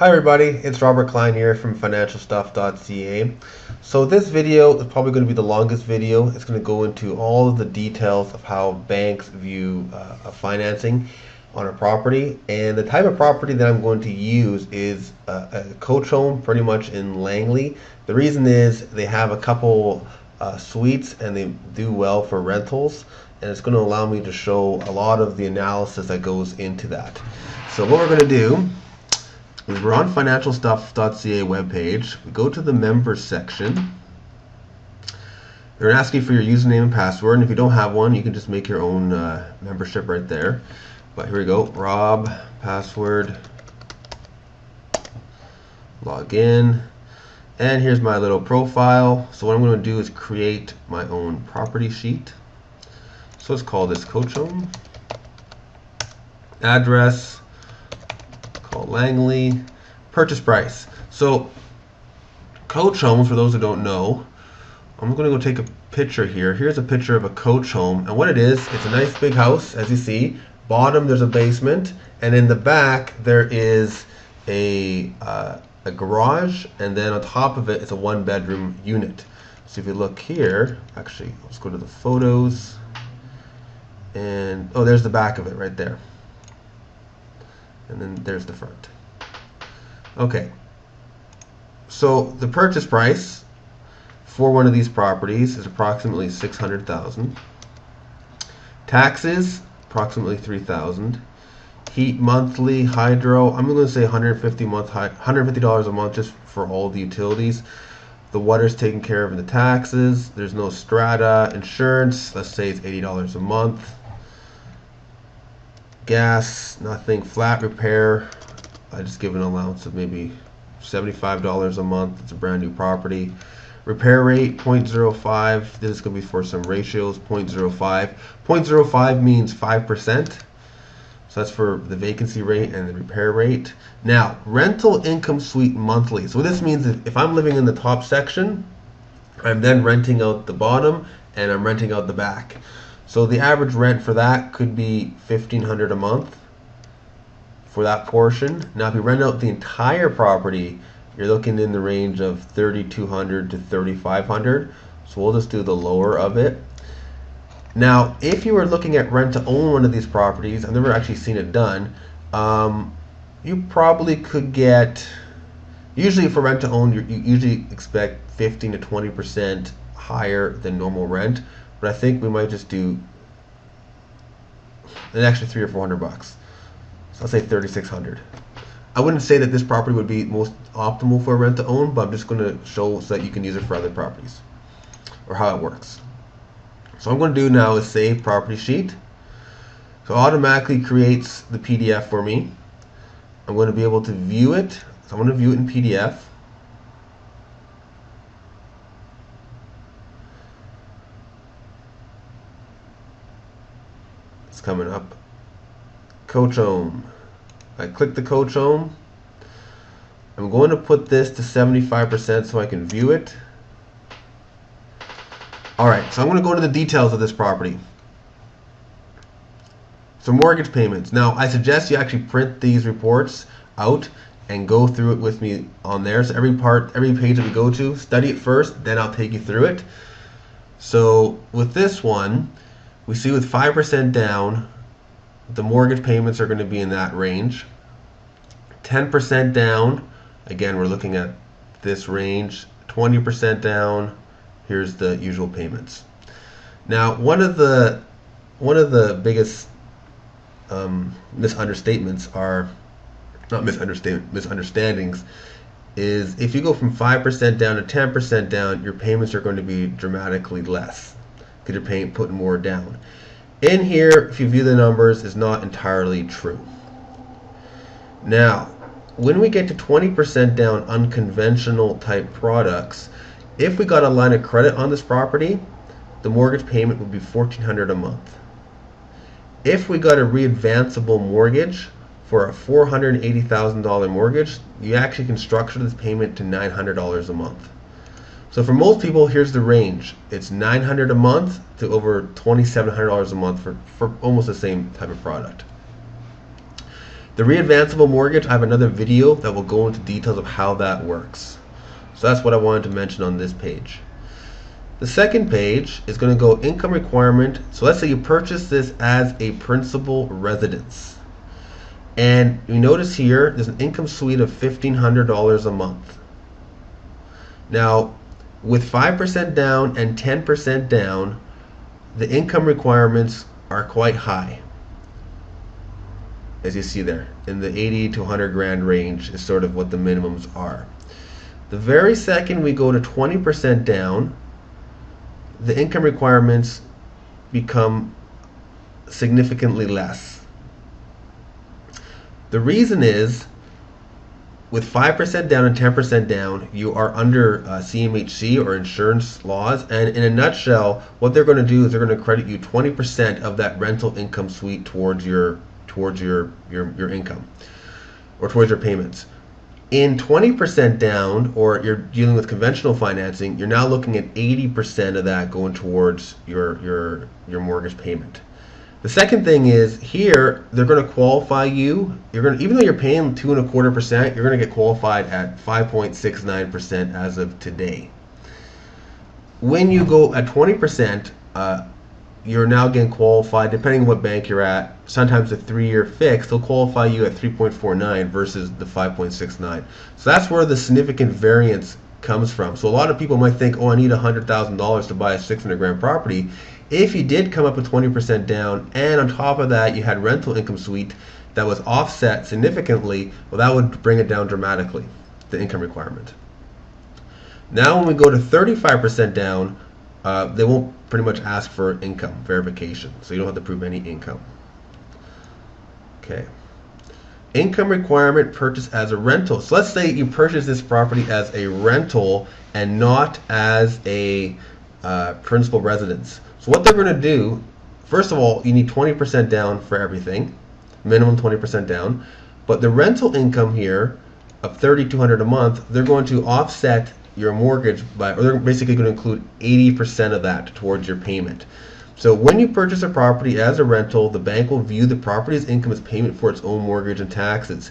Hi everybody, it's Robert Klein here from financialstuff.ca. So this video is probably going to be the longest video. It's going to go into all of the details of how banks view financing on a property. And the type of property that I'm going to use is a coach home pretty much in Langley. The reason is they have a couple suites and they do well for rentals. And it's going to allow me to show a lot of the analysis that goes into that. So what we're going to do is we're on financialstuff.ca webpage. We go to the members section. They're going to ask you for your username and password, and if you don't have one, you can just make your own membership right there. But here we go. Rob, password, log in, and here's my little profile. So what I'm going to do is create my own property sheet. So let's call this coach home. Address, call Langley. Purchase price. So coach homes, for those who don't know, I'm going to go take a picture here. Here's a picture of a coach home, and what it is, it's a nice big house, as you see. Bottom there's a basement, and in the back there is a garage, and then on top of it it's a one-bedroom unit. So if you look here, actually let's go to the photos, and oh, there's the back of it right there, and then there's the front. Okay, so the purchase price for one of these properties is approximately $600,000. Taxes approximately $3,000. Heat monthly, hydro, I'm going to say $150 a month just for all the utilities. The water's taken care of in the taxes. There's no strata. Insurance, let's say it's $80 a month. Gas, nothing. Flat repair, I just give an allowance of maybe $75 a month. It's a brand new property. Repair rate 0.05. This is going to be for some ratios. 0.05. 0.05 means 5%. So that's for the vacancy rate and the repair rate. Now, rental income suite monthly. So this means if I'm living in the top section, I'm then renting out the bottom and I'm renting out the back. So the average rent for that could be $1,500 a month for that portion. Now if you rent out the entire property, you're looking in the range of $3,200 to $3,500. So we'll just do the lower of it. Now if you were looking at rent to own one of these properties, I've never actually seen it done, you probably could get, usually for rent to own, you usually expect 15 to 20% higher than normal rent. But I think we might just do an extra $300 or $400. So I'll say $3,600. I wouldn't say that this property would be most optimal for rent to own, but I'm just going to show so that you can use it for other properties or how it works. So what I'm going to do now is save property sheet. So it automatically creates the PDF for me. I'm going to be able to view it. So I'm going to view it in PDF. Coming up, coach home. I click the coach home. I'm going to put this to 75% so I can view it. Alright, so I'm going to go to the details of this property. So mortgage payments. Now I suggest you actually print these reports out and go through it with me on there. So every page that we go to, study it first, then I'll take you through it. So with this one, we see with 5% down, the mortgage payments are going to be in that range. 10% down, again we're looking at this range. 20% down, here's the usual payments. Now one of the biggest misunderstandings is if you go from 5% down to 10% down, your payments are going to be dramatically less because you're putting more down. In here, if you view the numbers, is not entirely true. Now, when we get to 20% down unconventional type products, if we got a line of credit on this property, the mortgage payment would be $1,400 a month. If we got a readvanceable mortgage for a $480,000 mortgage, you actually can structure this payment to $900 a month. So for most people, here's the range. It's $900 a month to over $2,700 a month for almost the same type of product. The readvanceable mortgage, I have another video that will go into details of how that works. So that's what I wanted to mention on this page. The second page is going to go income requirement. So let's say you purchase this as a principal residence. And you notice here, there's an income suite of $1,500 a month. Now, with 5% down and 10% down, the income requirements are quite high. As you see there, in the 80 to 100 grand range is sort of what the minimums are. The very second we go to 20% down, the income requirements become significantly less. The reason is, with 5% down and 10% down, you are under CMHC or insurance laws, and in a nutshell, what they're going to do is they're going to credit you 20% of that rental income suite towards your income, or towards your payments. In 20% down, or you're dealing with conventional financing, you're now looking at 80% of that going towards your mortgage payment. The second thing is, here they're going to qualify you. Even though you're paying 2.25%, you're going to get qualified at 5.69% as of today. When you go at 20%, you're now getting qualified, depending on what bank you're at. Sometimes a 3-year fix, they'll qualify you at 3.49 versus the 5.69. So that's where the significant variance comes from. So a lot of people might think, oh, I need $100,000 to buy a 600 grand property. If you did come up with 20% down, and on top of that you had rental income suite that was offset significantly, well, that would bring it down dramatically, the income requirement. Now when we go to 35% down, they won't pretty much ask for income verification, so you don't have to prove any income. Okay. Income requirement purchase as a rental. So let's say you purchase this property as a rental and not as a principal residence. So what they're going to do, first of all, you need 20% down for everything, minimum 20% down. But the rental income here of $3,200 a month, they're going to offset your mortgage by, or they're basically going to include 80% of that towards your payment. So when you purchase a property as a rental, the bank will view the property's income as payment for its own mortgage and taxes.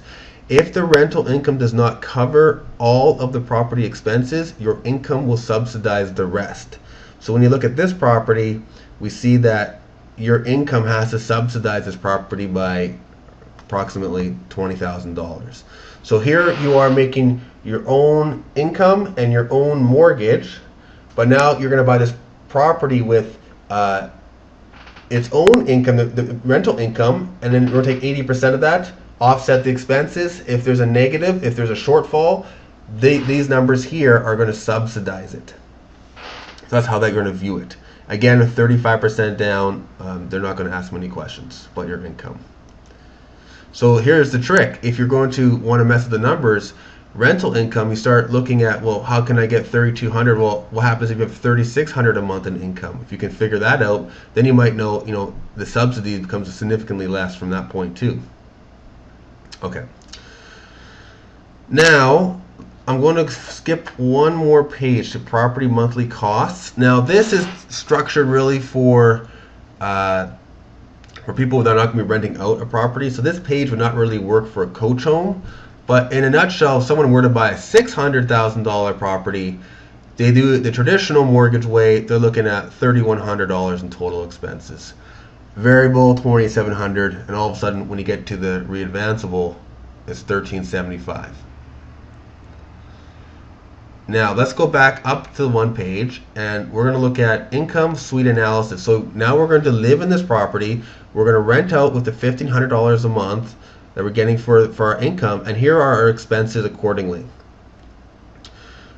If the rental income does not cover all of the property expenses, your income will subsidize the rest. So when you look at this property, we see that your income has to subsidize this property by approximately $20,000. So here you are making your own income and your own mortgage, but now you're going to buy this property with its own income, the rental income, and then we're going to take 80% of that, offset the expenses. If there's a negative, if there's a shortfall, these numbers here are going to subsidize it. So that's how they're going to view it. Again, with 35% down, they're not going to ask many questions about your income. So here's the trick. If you're going to want to mess with the numbers, rental income, you start looking at, well, how can I get $3,200? Well, what happens if you have $3,600 a month in income? If you can figure that out, then you might know, the subsidy becomes significantly less from that point too. Okay. Now, I'm going to skip one more page to property monthly costs. Now, this is structured really for people that are not going to be renting out a property. So this page would not really work for a coach home. But in a nutshell, if someone were to buy a $600,000 property, they do it the traditional mortgage way, they're looking at $3,100 in total expenses. Variable, $2,700, and all of a sudden, when you get to the readvanceable, it's $1,375. Now, let's go back up to one page, and we're going to look at income suite analysis. So now we're going to live in this property. We're going to rent out with the $1,500 a month that we're getting for our income, and here are our expenses accordingly.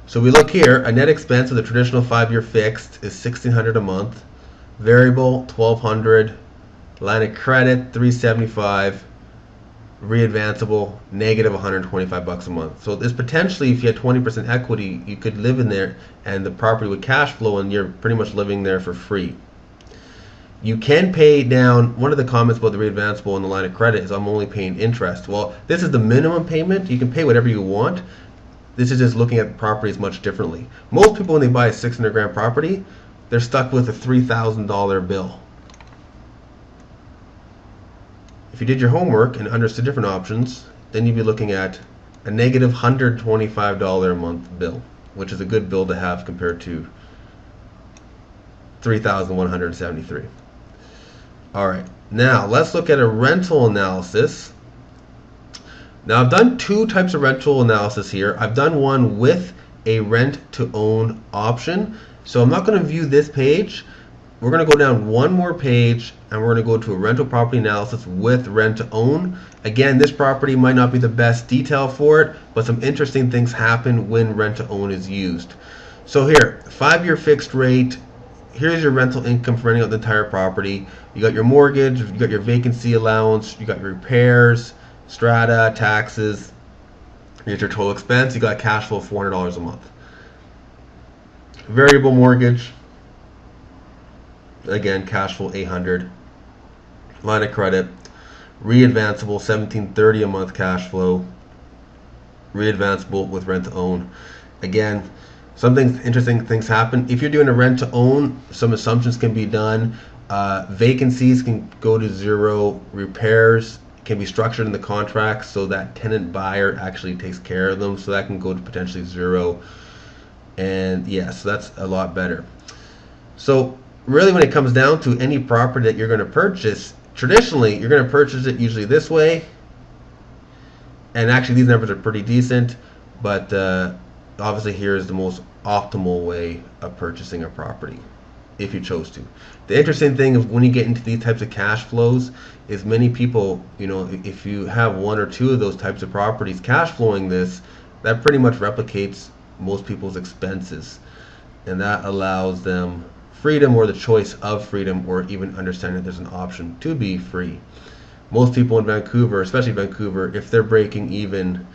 So we look here, a net expense of the traditional 5-year fixed is $1,600 a month, variable $1,200, line of credit $375, readvanceable negative $125 a month. So this potentially, if you had 20% equity, you could live in there and the property would cash flow and you're pretty much living there for free. You can pay down. One of the comments about the readvanceable and the line of credit is I'm only paying interest. Well, this is the minimum payment. You can pay whatever you want. This is just looking at properties much differently. Most people, when they buy a 600 grand property, they're stuck with a $3,000 bill. If you did your homework and understood different options, then you'd be looking at a negative $125 a month bill, which is a good bill to have compared to $3,173. All right, now let's look at a rental analysis. Now I've done two types of rental analysis here. I've done one with a rent to own option. So I'm not going to view this page. We're going to go down one more page and we're going to go to a rental property analysis with rent to own. Again, this property might not be the best detail for it, but some interesting things happen when rent to own is used. So here, 5-year fixed rate. Here's your rental income for renting out the entire property. You got your mortgage, you got your vacancy allowance, you got your repairs, strata, taxes. Here's your total expense. You got cash flow of $400 a month. Variable mortgage, again, cash flow $800. Line of credit, readvanceable $1,730 a month cash flow. Readvanceable with rent to own. Again, interesting things happen. If you're doing a rent to own, some assumptions can be done. Vacancies can go to zero. Repairs can be structured in the contract so that tenant buyer actually takes care of them, so that can go to potentially zero. And yes, so that's a lot better. So really, when it comes down to any property that you're going to purchase, traditionally you're going to purchase it usually this way, and actually these numbers are pretty decent, but obviously here is the most optimal way of purchasing a property if you chose to. The interesting thing is when you get into these types of cash flows is many people, if you have one or two of those types of properties cash flowing this, that pretty much replicates most people's expenses, and that allows them freedom, or the choice of freedom, or even understanding that there's an option to be free. Most people in Vancouver, especially Vancouver, if they're breaking even,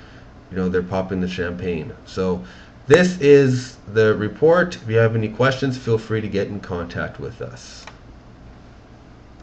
they're popping the champagne. So this is the report. If you have any questions, feel free to get in contact with us.